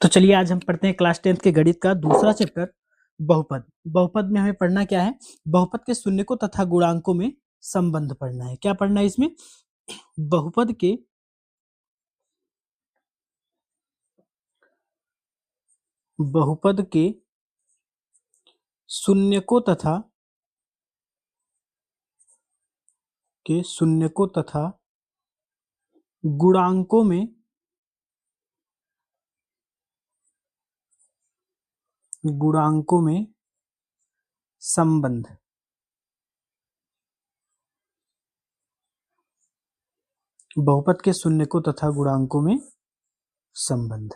तो चलिए आज हम पढ़ते हैं क्लास 10th के गणित का दूसरा चैप्टर बहुपद। बहुपद में हमें पढ़ना क्या है? बहुपद के शून्यकों तथा गुणांकों में संबंध पढ़ना है। क्या पढ़ना है इसमें? बहुपद के शून्यकों तथा गुणांकों में संबंध। बहुपद के शून्यकों तथा गुणांकों में संबंध।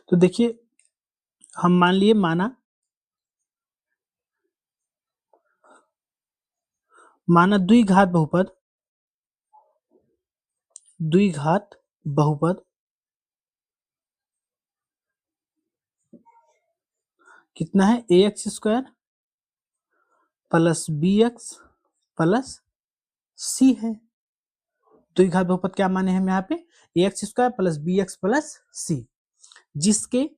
तो देखिए, हम मान लिए माना द्विघात बहुपद कितना है? ax square plus bx plus c है। द्विघात बहुपद क्या माने हम यहाँ पे? ax square plus bx plus c, जिसके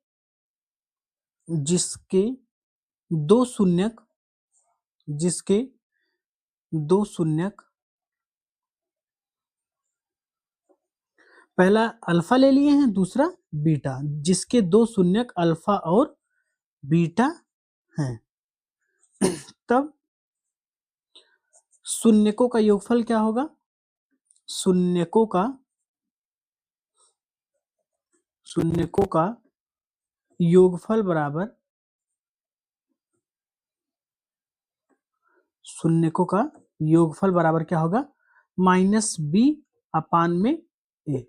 दो शून्यक पहला अल्फा ले लिए हैं, दूसरा बीटा, जिसके दो शून्यक अल्फा और बीटा हैं। तब शून्यकों का योगफल क्या होगा? शून्यकों का योगफल बराबर क्या होगा? -b अपान में a।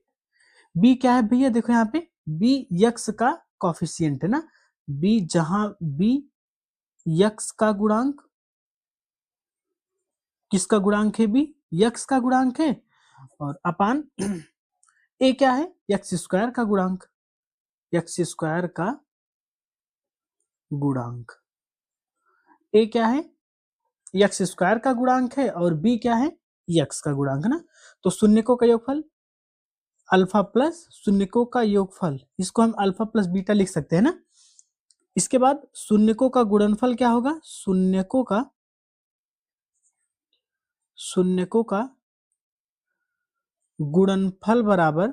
b क्या है भैया? देखो यहाँ पे b यक्स का कॉफिशिएंट है ना, b जहां b यक्स का गुणांक, किसका गुणांक है? b यक्स का गुणांक है, और अपान a क्या है? एक्स स्क्वायर का गुणांक, a क्या है? एक्स स्क्वायर का गुणांक है, और b क्या है? यक्स का गुणांक ना। तो शून्यकों का योगफल अल्फा प्लस शून्यकों का योगफल, इसको हम अल्फा प्लस बीटा लिख सकते हैं ना। इसके बाद शून्यकों का गुणनफल क्या होगा? शून्यकों का गुणनफल बराबर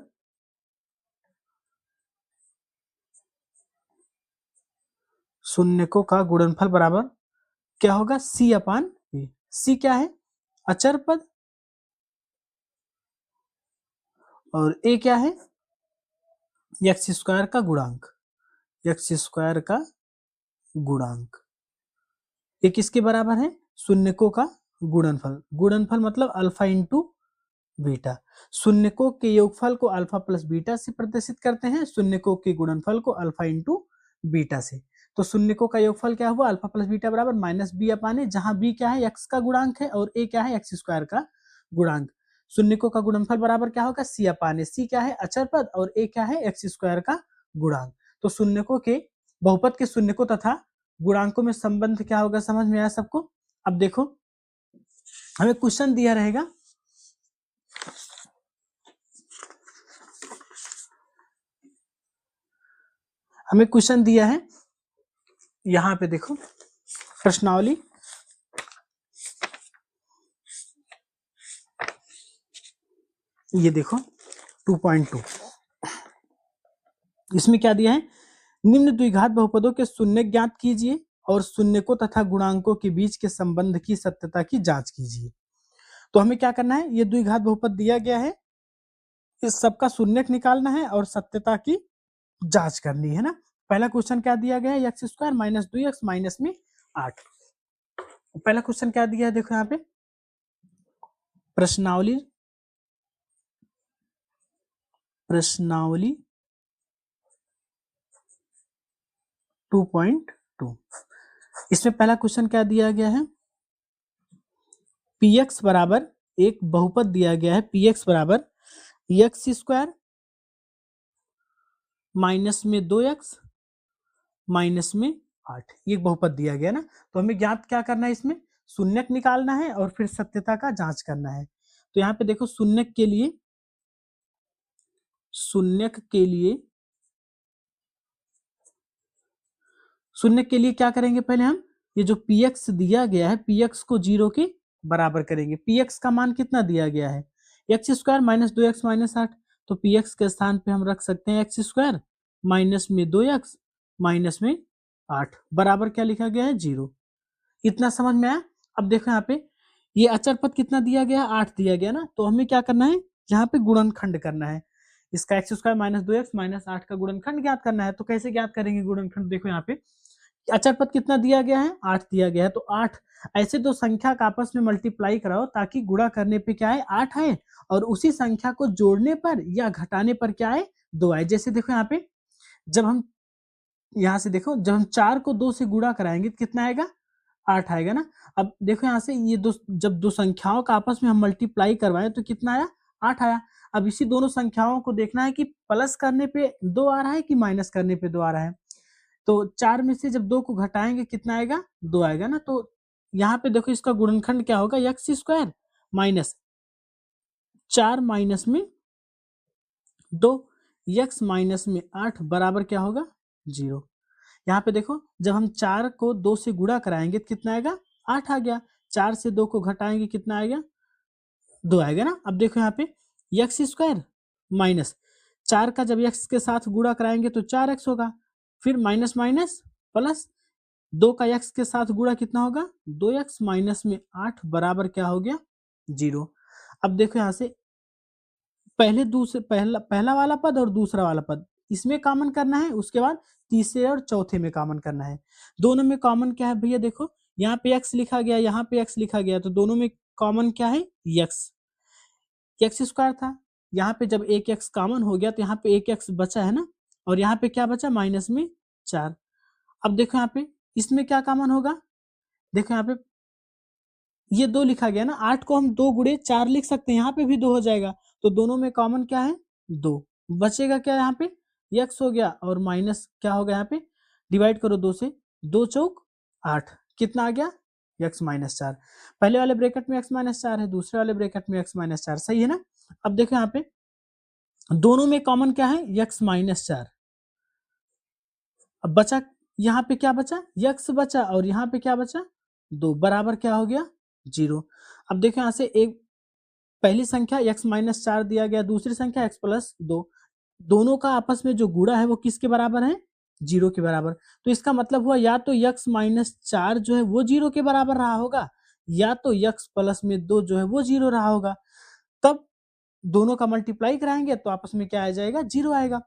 क्या होगा? c upon a। c क्या है? अचर पद, और a क्या है? एक्स स्क्वायर का गुणांक। ये किसके बराबर है? शून्यकों का गुणनफल मतलब अल्फा इंटू बीटा। शून्यकों के योगफल को अल्फा प्लस बीटा से प्रदर्शित करते हैं, शून्यकों के गुणनफल को अल्फा इंटू बीटा से। तो शून्यकों का योगफल क्या हुआ? अल्फा प्लस बीटा बराबर -b अपान a, जहां b क्या है? एक्स का गुणांक है, और a क्या है? एक्स स्क्वायर का गुणांक। शून्यकों का गुणनफल बराबर क्या होगा? c upon a। c क्या है? अचर पद, और a क्या है? एक्स स्क्वायर का गुणांक। तो शून्यकों के बहुपद के शून्यकों तथा गुणांकों में संबंध क्या होगा? समझ में आया सबको? अब देखो, हमें क्वेश्चन दिया रहेगा, यहां पे देखो प्रश्नावली, ये देखो 2.2, इसमें क्या दिया है? निम्न द्विघात बहुपदों के शून्य ज्ञात कीजिए और शून्यकों तथा गुणांकों के बीच के संबंध की सत्यता की जांच कीजिए। तो हमें क्या करना है? ये द्विघात बहुपद दिया गया है, इस सबका शून्यक निकालना है और सत्यता की जांच करनी है ना। पहला क्वेश्चन क्या दिया गया है? X square minus 2x minus में 8। पहला क्वेश्चन क्या दिया है? देखो यहाँ पे प्रश्नावली 2.2, इसमें पहला क्वेश्चन क्या दिया गया है? px बराबर एक बहुपद दिया गया है, px बराबर एक्स स्क्वायर माइनस में 2x माइनस में 8, ये बहुपद दिया गया ना। तो हमें ज्ञात क्या करना है? इसमें शून्यक निकालना है और फिर सत्यता का जांच करना है। तो यहाँ पे देखो शून्यक के लिए क्या करेंगे, पहले हम ये जो px दिया गया है px को 0 के बराबर करेंगे। px का मान कितना दिया गया है, x square minus 2x minus 8, तो px के स्थान पे हम रख सकते हैं एक्स स्क्वायर माइनस में 2x माइनस में 8 बराबर क्या लिखा गया है 0। इतना समझ में आया। अब देखो यहाँ पे ये अचर पद कितना दिया गया, 8 दिया गया ना, तो हमें क्या करना है, यहाँ पे गुणनखंड करना है। इसका x square minus 2x minus 8 का गुणनखंड ज्ञात करना है। तो कैसे ज्ञात करेंगे गुणनखंड, देखो यहाँ पे अचर पद कितना दिया गया है, 8 दिया गया है, तो 8 ऐसे दो संख्या का आपस में मल्टीप्लाई कराओ ताकि गुणा करने पे क्या है 8 आए और उसी संख्या को जोड़ने पर या घटाने पर क्या है 2 आए। जैसे देखो यहाँ पे जब हम यहाँ से देखो जब हम 4 को 2 से गुणा कराएंगे तो कितना आएगा 8 आएगा ना। अब देखो यहाँ से ये जब दो संख्याओं का आपस में हम मल्टीप्लाई करवाएं तो कितना आया 8 आया। अब इसी दोनों संख्याओं को देखना है कि प्लस करने पे 2 आ रहा है कि माइनस करने पे 2 आ रहा है। तो 4 में से जब 2 को घटाएंगे कितना आएगा 2 आएगा ना। तो यहाँ पे देखो इसका गुणनखंड क्या होगा, एक्स स्क्वायर माइनस 4 माइनस में 2 एक्स माइनस में 8 बराबर क्या होगा 0। यहाँ पे देखो जब हम 4 को 2 से गुणा कराएंगे तो कितना आएगा 8 आ गया, 4 से 2 को घटाएंगे कितना आएगा 2 आएगा ना। अब देखो यहाँ पे एक्स स्क्वायर माइनस 4 का जब एक्स के साथ गुणा कराएंगे तो 4x होगा, फिर माइनस माइनस प्लस 2 का एक्स के साथ गुणा कितना होगा 2x माइनस में 8 बराबर क्या हो गया 0। अब देखो यहाँ से पहला वाला पद और दूसरा वाला पद इसमें कॉमन करना है, उसके बाद तीसरे और चौथे में कॉमन करना है। दोनों में कॉमन क्या है भैया, देखो यहाँ पे x लिखा गया, यहाँ पे x लिखा गया, तो दोनों में कॉमन क्या है एक्स स्क्वायर था। यहाँ पे जब एक x कॉमन हो गया तो यहाँ पे एक x बचा है ना, और यहाँ पे क्या बचा माइनस में 4। अब देखो यहाँ पे इसमें क्या कॉमन होगा, देखो यहाँ पे ये 2 लिखा गया ना, 8 को हम 2 गुणे 4 लिख सकते हैं, यहाँ पे भी 2 हो जाएगा, तो दोनों में कॉमन क्या है 2। बचेगा क्या यहाँ पे x हो गया और माइनस क्या होगा यहाँ पे, डिवाइड करो 2 से, 2 चौक 8, कितना आ गया x माइनस 4। पहले वाले ब्रैकेट में x माइनस 4 है, दूसरे वाले ब्रैकेट में x माइनस 4, सही है ना। अब देखो यहाँ पे दोनों में कॉमन क्या है x माइनस 4। अब बचा यहाँ पे क्या बचा x बचा और यहाँ पे क्या बचा 2 बराबर क्या हो गया 0। अब देखो यहाँ से एक पहली संख्या x माइनस 4 दिया गया, दूसरी संख्या x प्लस 2, दोनों का आपस में जो गुणा है वो किसके बराबर है 0 के बराबर। तो इसका मतलब हुआ या तो x माइनस 4 जो है वो 0 के बराबर रहा होगा, या तो x प्लस में 2 जो है वो 0 रहा होगा। तब दोनों का मल्टीप्लाई कराएंगे तो आपस में क्या आ जाएगा 0 आएगा।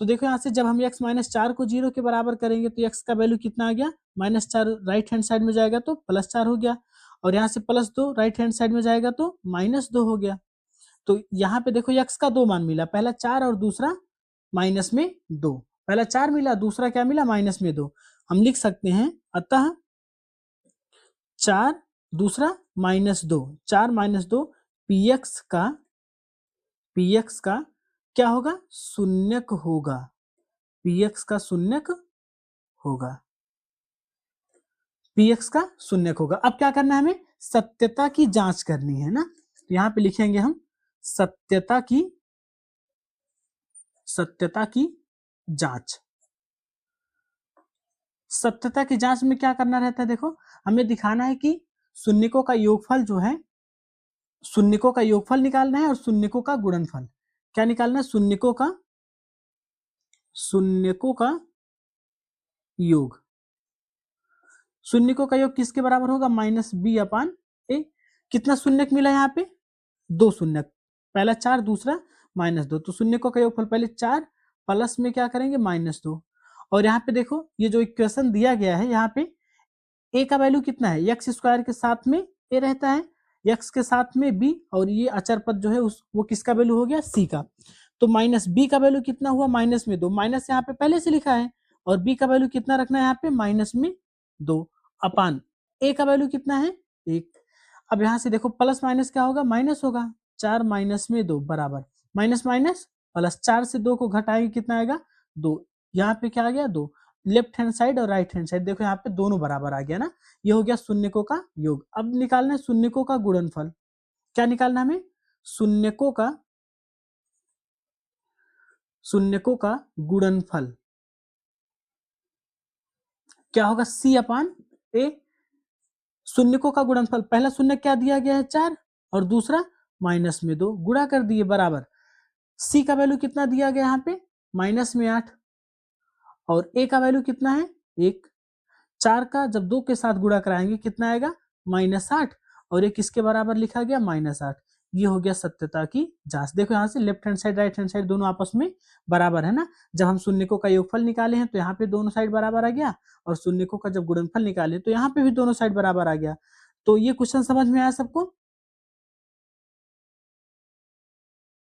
तो देखो यहाँ से जब हम x माइनस 4 को 0 के बराबर करेंगे तो x का वैल्यू कितना आ गया माइनस 4, राइट हैंड साइड में जाएगा तो प्लस 4 हो गया, और यहाँ से प्लस 2 राइट हैंड साइड में जाएगा तो माइनस 2 हो गया। तो यहाँ पे देखो x का 2 मान मिला, पहला 4 और दूसरा माइनस में 2, पहला 4 मिला दूसरा क्या मिला माइनस में 2। हम लिख सकते हैं अतः 4 दूसरा माइनस 2, 4 माइनस 2 px का क्या होगा शून्यक होगा, px का शून्यक होगा, px का शून्यक होगा। अब क्या करना है हमें सत्यता की जांच करनी है ना, तो यहाँ पे लिखेंगे हम सत्यता की जांच। सत्यता की जांच में क्या करना रहता है, देखो हमें दिखाना है कि शून्यकों का योगफल जो है, शून्यकों का योगफल निकालना है और शून्यकों का गुणनफल। क्या निकालना है शून्यकों का योग। शून्यकों का योग किसके बराबर होगा माइनस बी अपान ए। कितना शून्यक मिला यहाँ पे 2 शून्यक, पहला 4 दूसरा माइनस 2, तो शून्यकों का योगफल पहले 4 प्लस में क्या करेंगे माइनस 2। और यहाँ पे देखो ये जो इक्वेशन दिया गया है यहाँ पे ए का वैल्यू कितना है एक्स स्क्वायर के साथ में ए रहता है, एक्स के साथ में बी, और ये अचर पद जो है वो किसका वैल्यू हो गया सी का। तो माइनस बी का वैल्यू कितना हुआ माइनस में 2, माइनस यहाँ पे पहले से लिखा है, और बी का वैल्यू कितना रखना है यहाँ पे माइनस में 2 अपान ए का वैल्यू कितना है 1। अब यहाँ से देखो प्लस माइनस क्या होगा माइनस होगा, 4 माइनस में 2 बराबर माइनस माइनस प्लस, 4 से 2 को घटाएंगे कितना आएगा 2, यहाँ पे क्या आ गया 2, लेफ्ट हैंड साइड और राइट हैंड साइड देखो यहाँ पे दोनों बराबर आ गया ना, ये हो गया शून्यकों का योग। अब निकालना है शून्यकों का गुणनफल। क्या निकालना है हमें शून्यकों का गुणनफल क्या होगा, C अपान A। शून्यकों का गुणनफल, पहला शून्य क्या दिया गया है 4 और दूसरा माइनस में 2, गुणा कर दिए बराबर। C का वैल्यू कितना दिया गया यहाँ पे माइनस में 8 और A का वैल्यू कितना है 1। 4 का जब 2 के साथ गुणा कराएंगे कितना आएगा -8 और एक किसके बराबर लिखा गया -8। ये हो गया सत्यता की जांच। देखो यहाँ से left hand side right hand side दोनों आपस में बराबर है ना। जब हम शून्यकों का योगफल निकाले हैं तो यहाँ पे दोनों साइड बराबर आ गया और शून्यकों का जब गुणनफल निकाले तो यहाँ पे भी दोनों साइड बराबर आ गया। तो ये क्वेश्चन समझ में आया सबको।